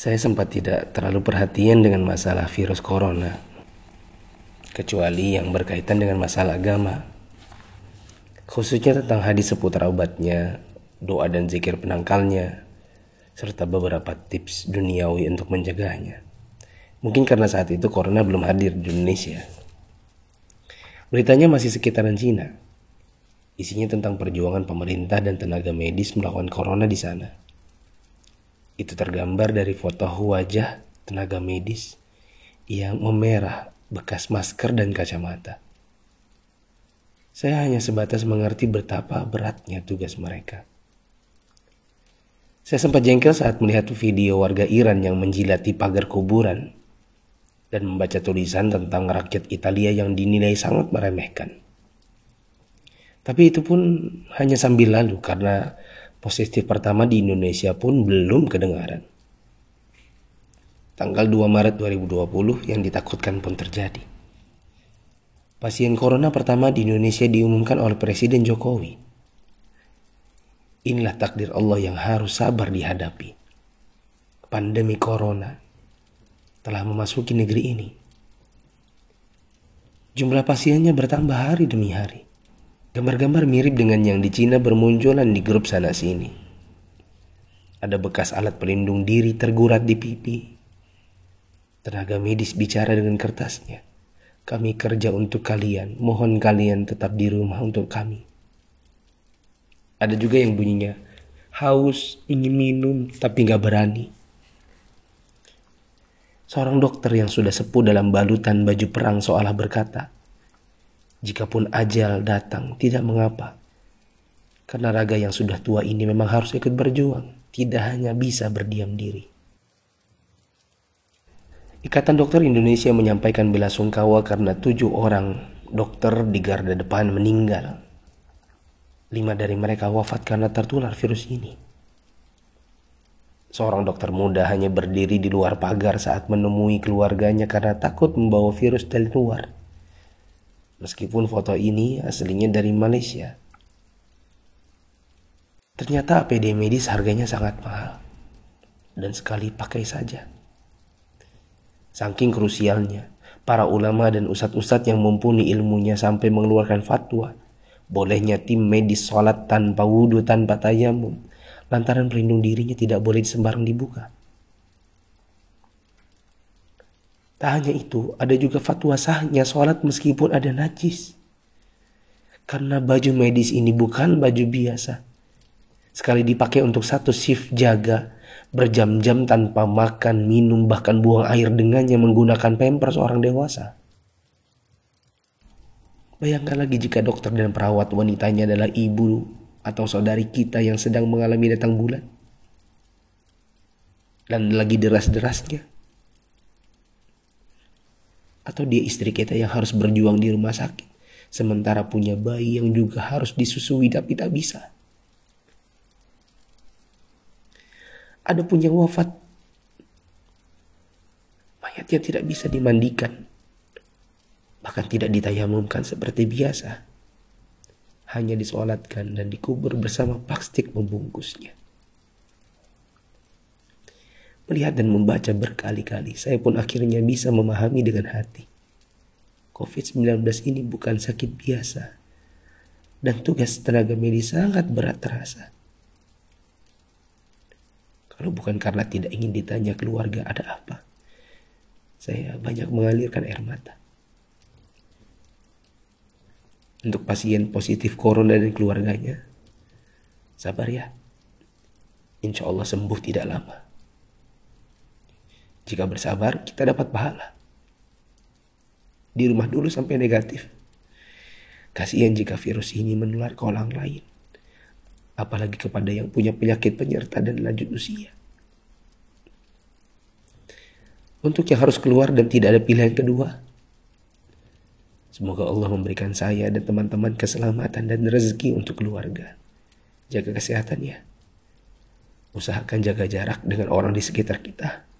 Saya sempat tidak terlalu perhatian dengan masalah virus corona, kecuali yang berkaitan dengan masalah agama, khususnya tentang hadis seputar obatnya, doa dan zikir penangkalnya, serta beberapa tips duniawi untuk menjaganya. Mungkin karena saat itu corona belum hadir di Indonesia. Beritanya masih sekitaran Cina. Isinya tentang perjuangan pemerintah dan tenaga medis melawan corona di sana. Itu tergambar dari foto wajah tenaga medis yang memerah bekas masker dan kacamata. Saya hanya sebatas mengerti betapa beratnya tugas mereka. Saya sempat jengkel saat melihat video warga Iran yang menjilati pagar kuburan dan membaca tulisan tentang rakyat Italia yang dinilai sangat meremehkan. Tapi itu pun hanya sambil lalu karena positif pertama di Indonesia pun belum kedengaran. Tanggal 2 Maret 2020 yang ditakutkan pun terjadi. Pasien corona pertama di Indonesia diumumkan oleh Presiden Jokowi. Inilah takdir Allah yang harus sabar dihadapi. Pandemi corona telah memasuki negeri ini. Jumlah pasiennya bertambah hari demi hari. Gambar-gambar mirip dengan yang di Cina bermunculan di grup sana sini. Ada bekas alat pelindung diri tergurat di pipi. Tenaga medis bicara dengan kertasnya. Kami kerja untuk kalian, mohon kalian tetap di rumah untuk kami. Ada juga yang bunyinya, haus, ingin minum, tapi gak berani. Seorang dokter yang sudah sepuh dalam balutan baju perang seolah berkata, jikapun ajal datang, tidak mengapa. Karena raga yang sudah tua ini memang harus ikut berjuang, tidak hanya bisa berdiam diri. Ikatan Dokter Indonesia menyampaikan belasungkawa karena 7 orang dokter di garda depan meninggal. 5 dari mereka wafat karena tertular virus ini. Seorang dokter muda hanya berdiri di luar pagar saat menemui keluarganya karena takut membawa virus dari luar. Meskipun foto ini aslinya dari Malaysia. Ternyata APD medis harganya sangat mahal. Dan sekali pakai saja. Saking krusialnya, para ulama dan ustadz-ustadz yang mumpuni ilmunya sampai mengeluarkan fatwa. Bolehnya tim medis sholat tanpa wudhu, tanpa tayamum. Lantaran pelindung dirinya tidak boleh sembarang dibuka. Tak hanya itu, ada juga fatwa sahnya sholat meskipun ada najis. Karena baju medis ini bukan baju biasa. Sekali dipakai untuk satu shift jaga, berjam-jam tanpa makan, minum, bahkan buang air dengannya menggunakan pampers orang dewasa. Bayangkan lagi jika dokter dan perawat wanitanya adalah ibu atau saudari kita yang sedang mengalami datang bulan. Dan lagi deras-derasnya. Atau dia istri kita yang harus berjuang di rumah sakit, sementara punya bayi yang juga harus disusui tapi tak bisa. Ada punya wafat, mayatnya tidak bisa dimandikan, bahkan tidak ditayamumkan seperti biasa, hanya disolatkan dan dikubur bersama plastik membungkusnya. Melihat dan membaca berkali-kali, saya pun akhirnya bisa memahami dengan hati. COVID-19 ini bukan sakit biasa. Dan tugas tenaga medis sangat berat terasa. Kalau bukan karena tidak ingin ditanya keluarga ada apa, saya banyak mengalirkan air mata. Untuk pasien positif corona dan keluarganya, sabar ya. Insya Allah sembuh tidak lama. Jika bersabar, kita dapat pahala. Di rumah dulu sampai negatif. Kasihan jika virus ini menular ke orang lain. Apalagi kepada yang punya penyakit penyerta dan lanjut usia. Untuk yang harus keluar dan tidak ada pilihan kedua, semoga Allah memberikan saya dan teman-teman keselamatan dan rezeki untuk keluarga. Jaga kesehatan ya. Usahakan jaga jarak dengan orang di sekitar kita.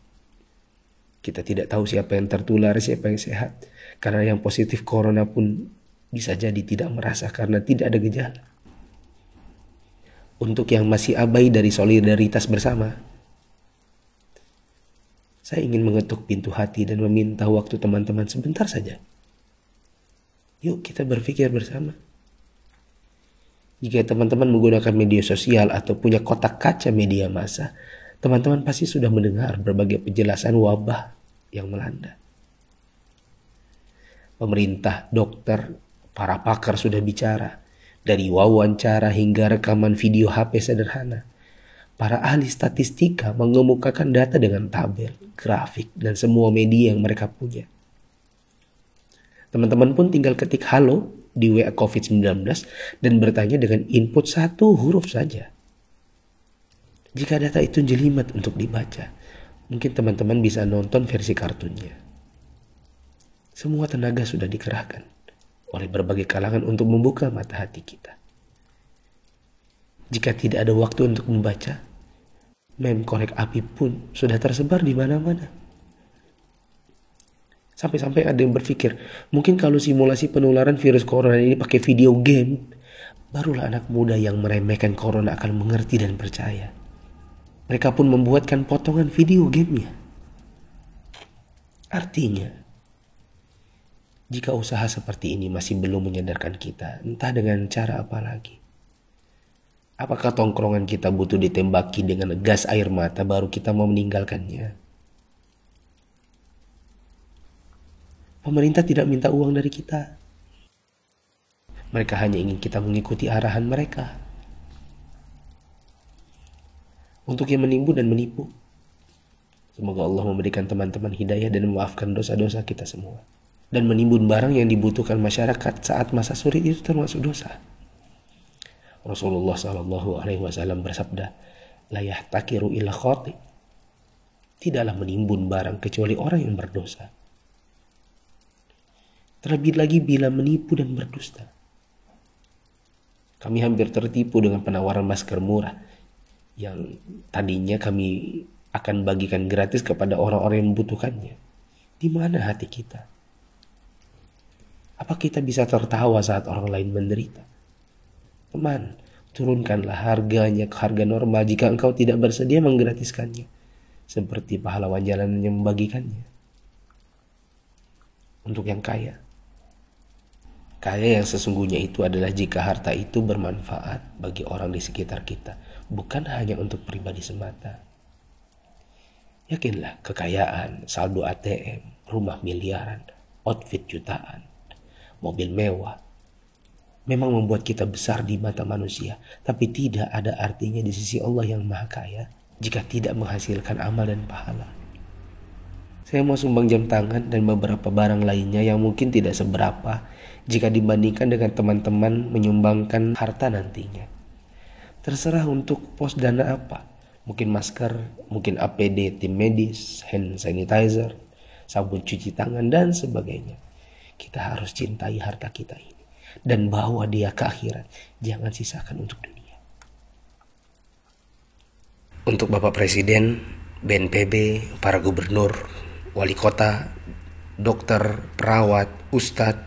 Kita tidak tahu siapa yang tertular, siapa yang sehat. Karena yang positif corona pun bisa jadi tidak merasa karena tidak ada gejala. Untuk yang masih abai dari solidaritas bersama, Saya ingin mengetuk pintu hati dan meminta waktu teman-teman sebentar saja. Yuk kita berpikir bersama. Jika teman-teman menggunakan media sosial atau punya kotak kaca media massa, teman-teman pasti sudah mendengar berbagai penjelasan wabah yang melanda. Pemerintah, dokter, para pakar sudah bicara, dari wawancara hingga rekaman video HP sederhana. Para ahli statistika mengemukakan data dengan tabel, grafik, dan semua media yang mereka punya. Teman-teman pun tinggal ketik halo di WA COVID-19 dan bertanya dengan input satu huruf saja. Jika data itu jelimet untuk dibaca, mungkin teman-teman bisa nonton versi kartunnya. Semua tenaga sudah dikerahkan oleh berbagai kalangan untuk membuka mata hati kita. Jika tidak ada waktu untuk membaca, meme korek api pun sudah tersebar di mana-mana. Sampai-sampai ada yang berpikir, mungkin kalau simulasi penularan virus corona ini pakai video game, barulah anak muda yang meremehkan corona akan mengerti dan percaya. Mereka pun membuatkan potongan video gamenya. Artinya, jika usaha seperti ini masih belum menyadarkan kita, entah dengan cara apa lagi. Apakah tongkrongan kita butuh ditembaki dengan gas air mata baru kita mau meninggalkannya? Pemerintah tidak minta uang dari kita. Mereka hanya ingin kita mengikuti arahan mereka. Untuk yang menimbun dan menipu, semoga Allah memberikan teman-teman hidayah dan memaafkan dosa-dosa kita semua. Dan menimbun barang yang dibutuhkan masyarakat saat masa sulit itu termasuk dosa. Rasulullah SAW bersabda, la yahtakiru illa khati. Tidaklah menimbun barang kecuali orang yang berdosa. Terlebih lagi bila menipu dan berdusta. Kami hampir tertipu dengan penawaran masker murah yang tadinya kami akan bagikan gratis kepada orang-orang yang membutuhkannya. Di mana hati kita? Apa kita bisa tertawa saat orang lain menderita? Teman, turunkanlah harganya ke harga normal jika engkau tidak bersedia menggratiskannya. Seperti pahlawan jalanan yang membagikannya. Untuk yang kaya. Kaya yang sesungguhnya itu adalah jika harta itu bermanfaat bagi orang di sekitar kita. Bukan hanya untuk pribadi semata. Yakinlah kekayaan, saldo ATM, rumah miliaran, outfit jutaan, mobil mewah memang membuat kita besar di mata manusia, tapi tidak ada artinya di sisi Allah yang Maha Kaya jika tidak menghasilkan amal dan pahala. Saya mau sumbang jam tangan dan beberapa barang lainnya yang mungkin tidak seberapa jika dibandingkan dengan teman-teman menyumbangkan harta nantinya. Terserah untuk pos dana apa, mungkin masker, mungkin APD tim medis, hand sanitizer, sabun cuci tangan dan sebagainya. Kita harus cintai harta kita ini dan bawa dia ke akhirat. Jangan sisakan untuk dunia. Untuk Bapak Presiden, BNPB, para gubernur, wali kota, dokter, perawat, ustadz,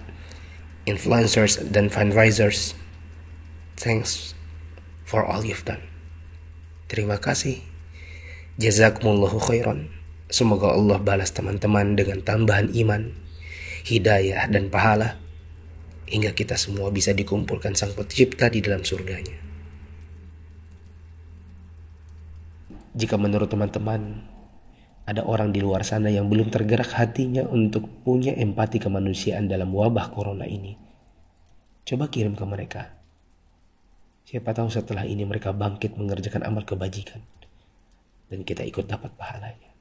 influencers, dan fundraisers, thanks for all you've done. Terima kasih. Jazakumullahu khairan. Semoga Allah balas teman-teman dengan tambahan iman, hidayah, dan pahala, hingga kita semua bisa dikumpulkan Sang Pencipta di dalam surganya. Jika menurut teman-teman ada orang di luar sana yang belum tergerak hatinya untuk punya empati kemanusiaan dalam wabah corona ini, coba kirim ke mereka. Siapa tahu setelah ini mereka bangkit mengerjakan amal kebajikan dan kita ikut dapat pahalanya.